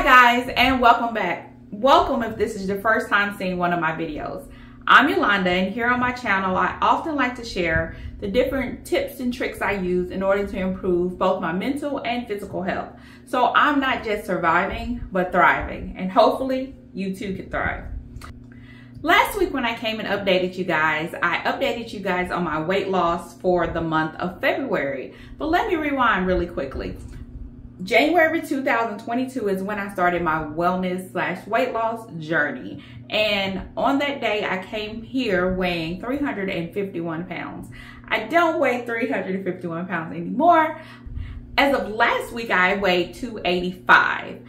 Hi guys, and welcome back. Welcome if this is your first time seeing one of my videos. I'm Yolanda, and here on my channel I often like to share the different tips and tricks I use in order to improve both my mental and physical health. So I'm not just surviving, but thriving, and hopefully you too can thrive. Last week when I came and updated you guys, I updated you guys on my weight loss for the month of February. But let me rewind really quickly. January 2022 is when I started my wellness/weight loss journey. And on that day, I came here weighing 351 pounds. I don't weigh 351 pounds anymore. As of last week, I weighed 285.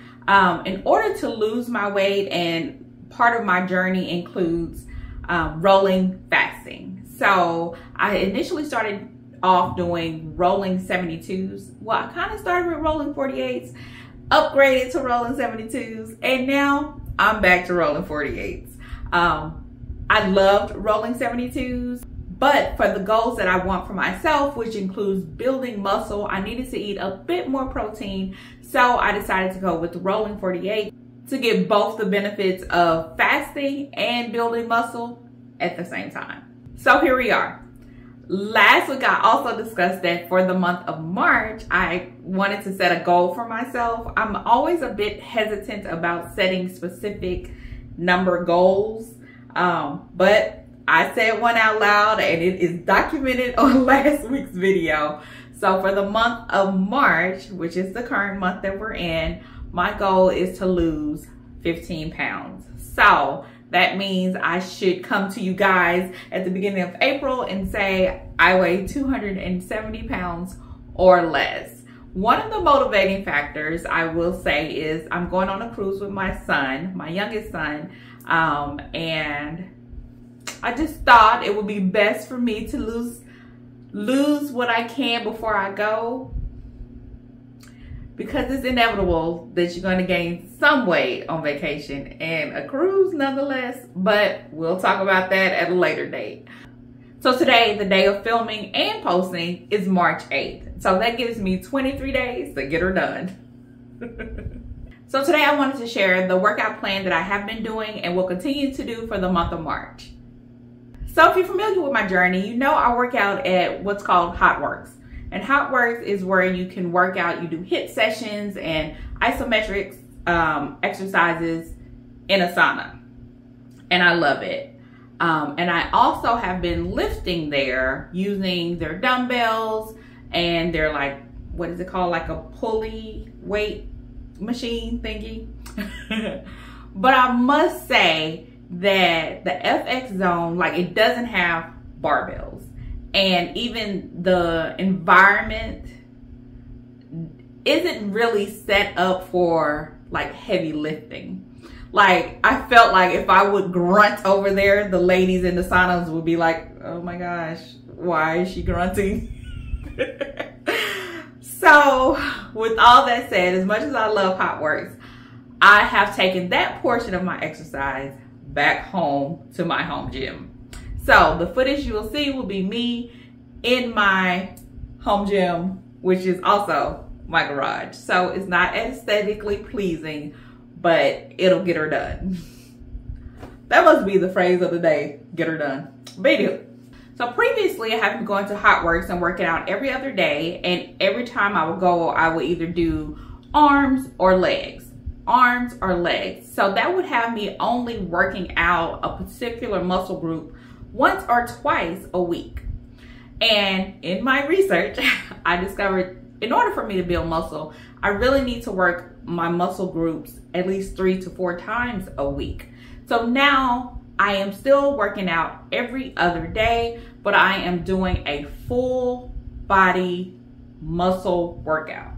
In order to lose my weight, and part of my journey includes rolling fasting. So I initially started off doing rolling 72s. Well, I kind of started with rolling 48s, upgraded to rolling 72s, and now I'm back to rolling 48s. I loved rolling 72s, but for the goals that I want for myself, which includes building muscle, I needed to eat a bit more protein. So I decided to go with rolling 48 to get both the benefits of fasting and building muscle at the same time. So here we are. Last week, I also discussed that for the month of March, I wanted to set a goal for myself. I'm always a bit hesitant about setting specific number goals, but I said one out loud and it is documented on last week's video. So for the month of March, which is the current month that we're in, my goal is to lose 15 pounds. So that means I should come to you guys at the beginning of April and say I weigh 270 pounds or less. One of the motivating factors I will say is I'm going on a cruise with my son, my youngest son, and I just thought it would be best for me to lose what I can before I go, because it's inevitable that you're going to gain some weight on vacation and a cruise nonetheless, but we'll talk about that at a later date. So today, the day of filming and posting, is March 8th. So that gives me 23 days to get her done. So today I wanted to share the workout plan that I have been doing and will continue to do for the month of March. So if you're familiar with my journey, you know I work out at what's called Hot Works. And Hot Works is where you can work out. You do HIIT sessions and isometric exercises in a sauna. And I love it. And I also have been lifting there using their dumbbells and their, like, what is it called? Like a pulley weight machine thingy. But I must say that the FX zone, like, it doesn't have barbells. And even the environment isn't really set up for like heavy lifting. Like, I felt like if I would grunt over there, the ladies in the saunas would be like, oh my gosh, why is she grunting? So with all that said, as much as I love Hot Works, I have taken that portion of my exercise back home to my home gym. So the footage you will see will be me in my home gym, which is also my garage. So it's not aesthetically pleasing, but it'll get her done. That must be the phrase of the day, get her done. Video. So previously I have been going to Hot Works and working out every other day, and every time I would go, I would either do arms or legs. Arms or legs. So that would have me only working out a particular muscle group once or twice a week. And in my research, I discovered in order for me to build muscle, I really need to work my muscle groups at least 3 to 4 times a week. So now I am still working out every other day, but I am doing a full body muscle workout.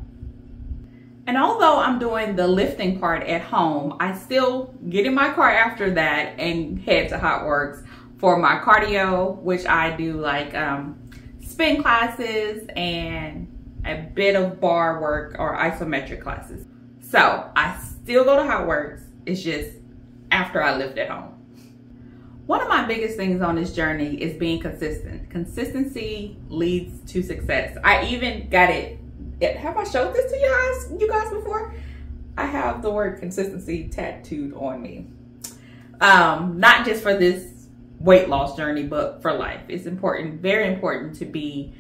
And although I'm doing the lifting part at home, I still get in my car after that and head to Hot Works for my cardio, which I do like spin classes and a bit of bar work or isometric classes. So I still go to Hot Works. It's just after I lift at home. One of my biggest things on this journey is being consistent. Consistency leads to success. I even got it. Have I showed this to you guys before? I have the word consistency tattooed on me. Not just for this weight loss journey, but for life. It's important, very important to be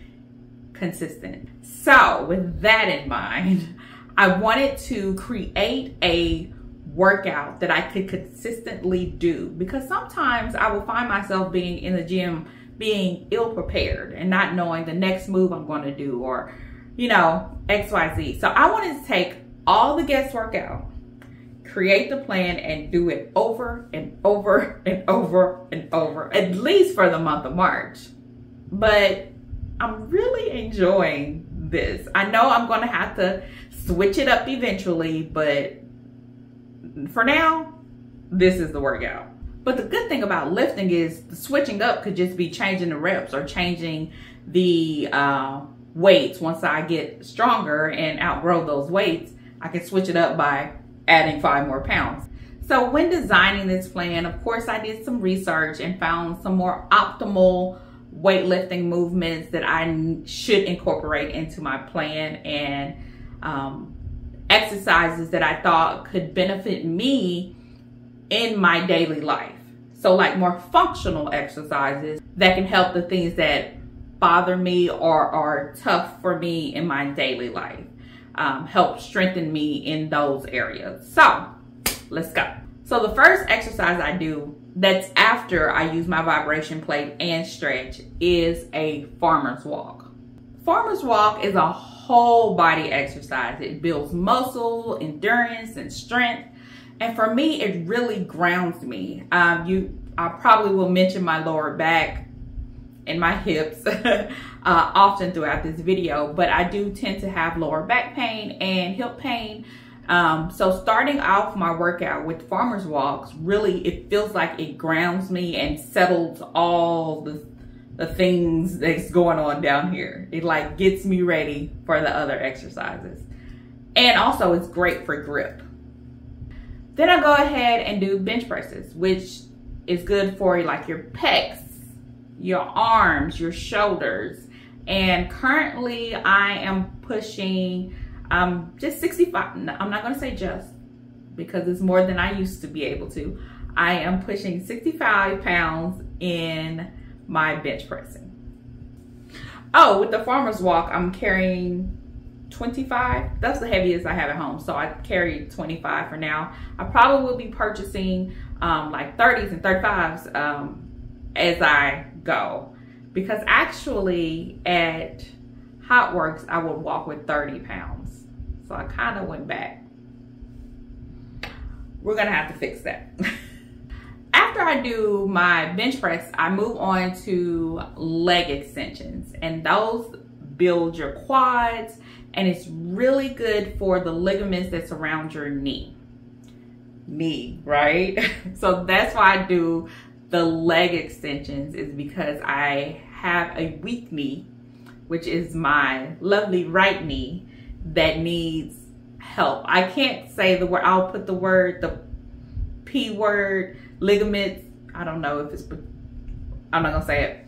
consistent. So with that in mind, I wanted to create a workout that I could consistently do, because sometimes I will find myself being in the gym being ill prepared and not knowing the next move I'm going to do, or you know, XYZ. So I wanted to take all the guesswork out, create the plan, and do it over and over and over and over, at least for the month of March. But I'm really enjoying this. I know I'm going to have to switch it up eventually, but for now, this is the workout. But the good thing about lifting is the switching up could just be changing the reps or changing the weights. Once I get stronger and outgrow those weights, I can switch it up by adding 5 more pounds. So when designing this plan, of course, I did some research and found some more optimal weightlifting movements that I should incorporate into my plan, and exercises that I thought could benefit me in my daily life. So like more functional exercises that can help the things that bother me or are tough for me in my daily life. Help strengthen me in those areas. So let's go. So the first exercise I do that's after I use my vibration plate and stretch is a farmer's walk. Farmer's walk is a whole body exercise. It builds muscle, endurance, and strength. And for me, it really grounds me. I probably will mention my lower back and my hips often throughout this video, but I do tend to have lower back pain and hip pain. So starting off my workout with farmer's walks, really, it feels like it grounds me and settles all the things that's going on down here. It like gets me ready for the other exercises. And also it's great for grip. Then I go ahead and do bench presses, which is good for like your pecs, your arms, your shoulders. And currently I am pushing just 65. I'm not gonna say just, because it's more than I used to be able to. I am pushing 65 pounds in my bench pressing. Oh, with the farmer's walk, I'm carrying 25. That's the heaviest I have at home, so I carry 25 for now. I probably will be purchasing like 30s and 35s as I go, because actually at Hot Works I would walk with 30 pounds, so I kind of went back. We're gonna have to fix that. After I do my bench press, I move on to leg extensions, and those build your quads, and it's really good for the ligaments that surround your knee, right? So that's why I do the leg extensions, is because I have a weak knee, which is my lovely right knee, that needs help. I can't say the word, I'll put the P word, ligaments. I don't know if it's, I'm not gonna say it.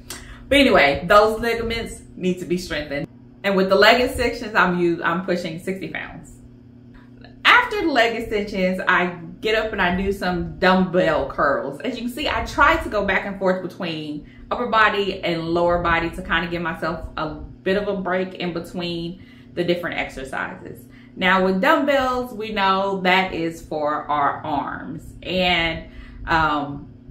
But anyway, those ligaments need to be strengthened. And with the leg extensions, I'm pushing 60 pounds. After the leg extensions, I get up and I do some dumbbell curls. As you can see, I try to go back and forth between upper body and lower body to kind of give myself a bit of a break in between the different exercises. Now with dumbbells, we know that is for our arms, and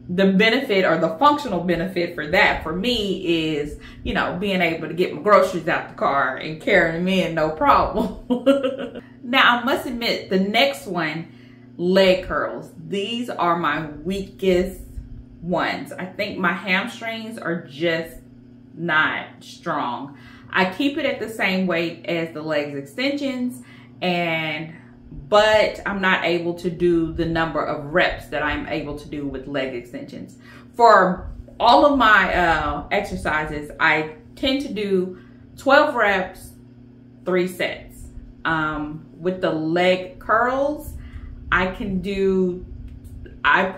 the benefit, or the functional benefit for that for me, is, you know, being able to get my groceries out the car and carry them in, no problem. Now I must admit, the next one, leg curls, these are my weakest ones. I think my hamstrings are just not strong. I keep it at the same weight as the legs extensions, but I'm not able to do the number of reps that I'm able to do with leg extensions. For all of my exercises, I tend to do 12 reps, 3 sets. With the leg curls, I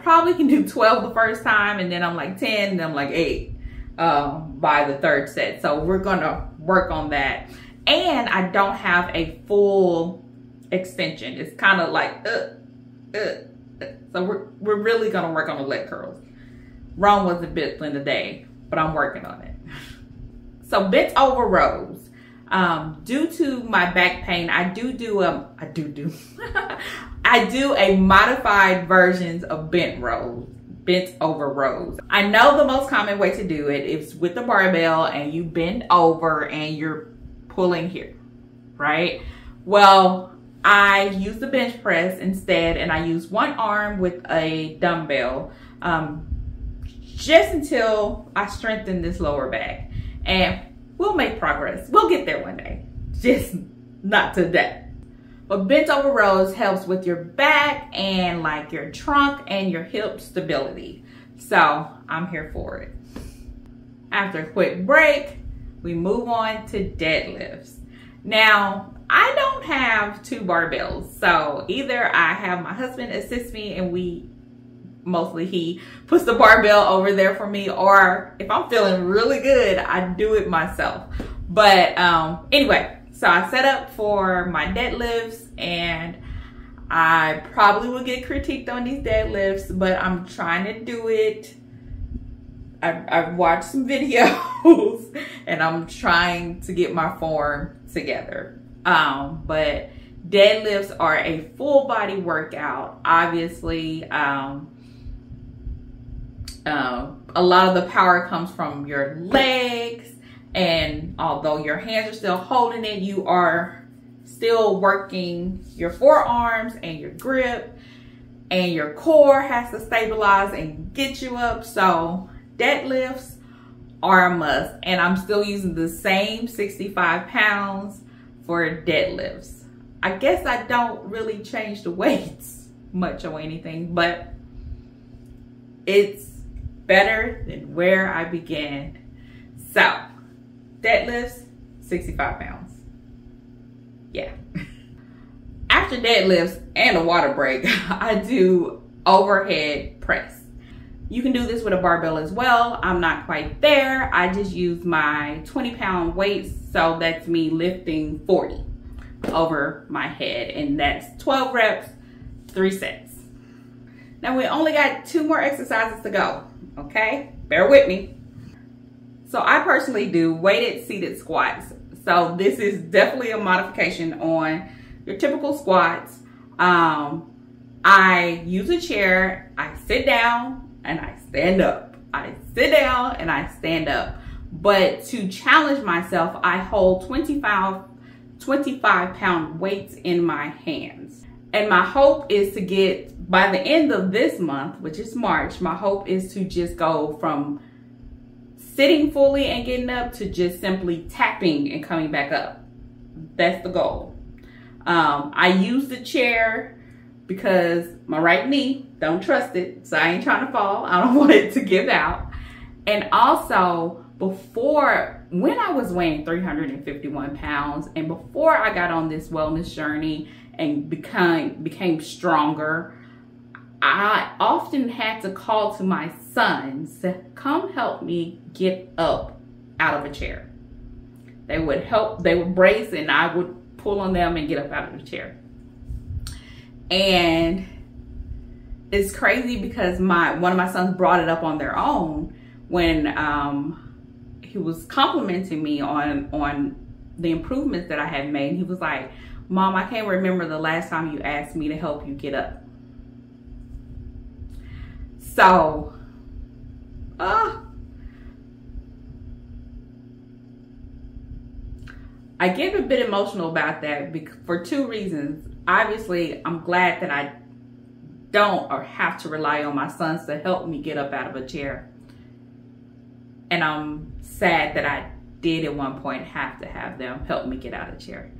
probably can do 12 the first time, and then I'm like 10, and then I'm like 8 by the 3rd set. So we're gonna work on that. And I don't have a full extension. It's kind of like, So we're really gonna work on the leg curls. Rome wasn't built in a day, but I'm working on it. So bent over rows. Due to my back pain, I do a modified versions of bent over rows. I know the most common way to do it is with the barbell and you bend over and you're pulling here, right? Well, I use the bench press instead, and I use one arm with a dumbbell just until I strengthen this lower back. And we'll make progress. We'll get there one day, just not today. But bent over rows helps with your back and like your trunk and your hip stability. So I'm here for it. After a quick break, we move on to deadlifts. Now, I don't have two barbells. So either I have my husband assist me and mostly he puts the barbell over there for me, or if I'm feeling really good, I do it myself. But anyway, so I set up for my deadlifts, and I probably will get critiqued on these deadlifts, but I'm trying to do it. I've watched some videos and I'm trying to get my form together. But deadlifts are a full body workout. Obviously, a lot of the power comes from your legs, and although your hands are still holding it, you are still working your forearms and your grip, and your core has to stabilize and get you up. So deadlifts are a must, and I'm still using the same 65 pounds for deadlifts. I guess I don't really change the weights much or anything, but it's better than where I began. So deadlifts, 65 pounds. Yeah. After deadlifts and a water break, I do overhead press. You can do this with a barbell as well. I'm not quite there. I just use my 20-pound weights. So that's me lifting 40 over my head, and that's 12 reps, 3 sets. Now we only got 2 more exercises to go, okay? Bear with me. So I personally do weighted seated squats. So this is definitely a modification on your typical squats. I use a chair, I sit down and I stand up. I sit down and I stand up. But to challenge myself, I hold 25-pound weights in my hands. And my hope is to get, by the end of this month, which is March, my hope is to just go from sitting fully and getting up to just simply tapping and coming back up. That's the goal. I use the chair because my right knee, don't trust it, so I ain't trying to fall. I don't want it to give out. And also, when I was weighing 351 pounds, and before I got on this wellness journey and became stronger, I often had to call to my sons to come help me get up out of a chair. They would help, they would brace, and I would pull on them and get up out of the chair. And it's crazy because one of my sons brought it up on their own when he was complimenting me on the improvements that I had made. He was like, "Mom, I can't remember the last time you asked me to help you get up." So, I get a bit emotional about that for 2 reasons. Obviously, I'm glad that I don't or have to rely on my sons to help me get up out of a chair. And I'm sad that I did at one point have to have them help me get out of the chair.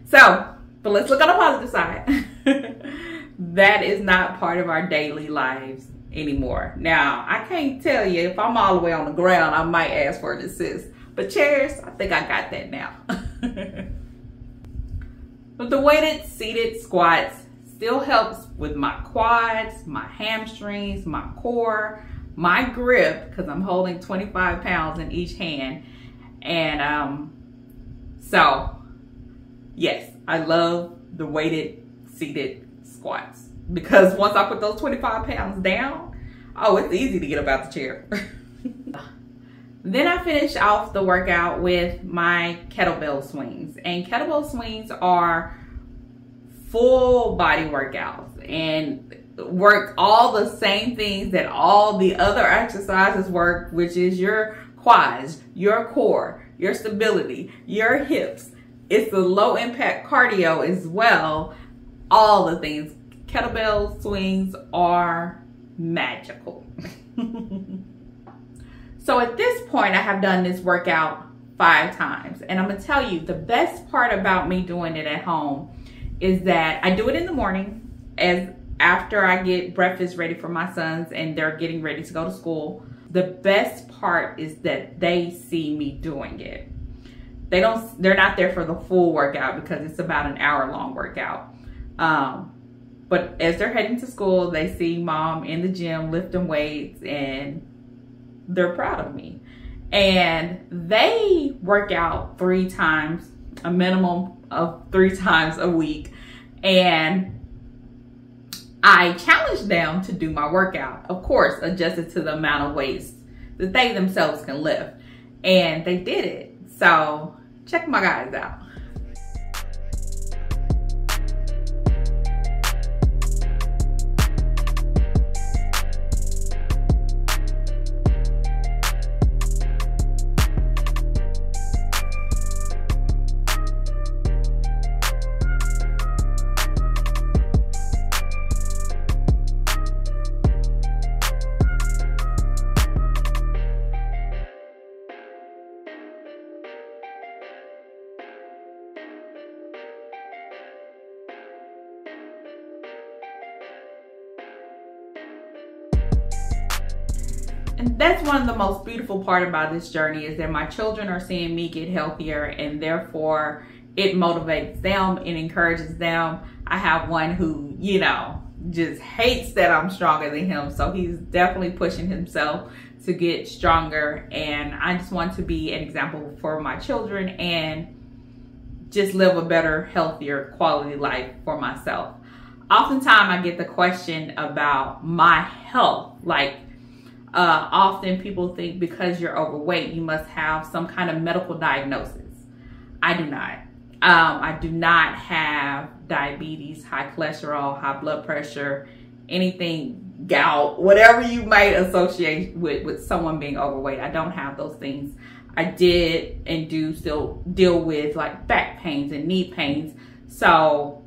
So, but let's look on the positive side. That is not part of our daily lives anymore. Now, I can't tell you, if I'm all the way on the ground, I might ask for an assist. But chairs, I think I got that now. But the weighted seated squats still helps with my quads, my hamstrings, my core, my grip, because I'm holding 25 pounds in each hand. And so, yes, I love the weighted seated squats, because once I put those 25 pounds down, oh, it's easy to get up out the chair. Then I finish off the workout with my kettlebell swings, and kettlebell swings are full body workouts and work all the same things that all the other exercises work, which is your quads, your core, your stability, your hips. It's the low impact cardio as well. All the things. Kettlebell swings are magical. So at this point, I have done this workout 5 times, and I'm gonna tell you the best part about me doing it at home is that I do it in the morning as after I get breakfast ready for my sons and they're getting ready to go to school. The best part is that they see me doing it. They're not there for the full workout because it's about an hour-long workout. But as they're heading to school, they see mom in the gym lifting weights and they're proud of me. And they work out 3 times, a minimum of 3 times a week. And I challenge them to do my workout, of course, adjusted to the amount of weights that they themselves can lift. And they did it. So check my guys out. And that's one of the most beautiful part about this journey, is that my children are seeing me get healthier, and therefore it motivates them and encourages them. I have one who, you know, just hates that I'm stronger than him. So he's definitely pushing himself to get stronger. And I just want to be an example for my children and just live a better, healthier quality life for myself. Oftentimes I get the question about my health, like, often people think because you're overweight, you must have some kind of medical diagnosis. I do not. I do not have diabetes, high cholesterol, high blood pressure, anything, gout, whatever you might associate with someone being overweight. I don't have those things. I did and do still deal with like back pains and knee pains. So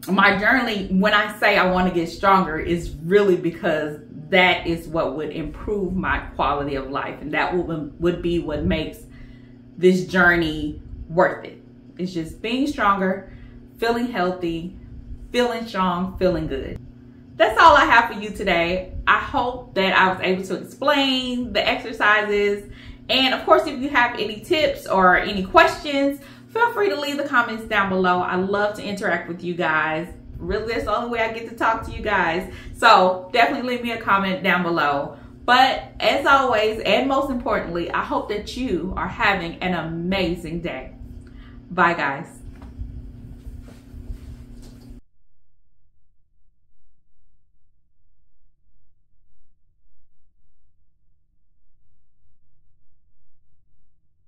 my journey, when I say I want to get stronger, is really because that is what would improve my quality of life, and that would be what makes this journey worth it. It's just being stronger, feeling healthy, feeling strong, feeling good. That's all I have for you today. I hope that I was able to explain the exercises, and of course, if you have any tips or any questions, feel free to leave the comments down below. I love to interact with you guys. Really, that's the only way I get to talk to you guys. So definitely leave me a comment down below. But as always, and most importantly, I hope that you are having an amazing day. Bye, guys.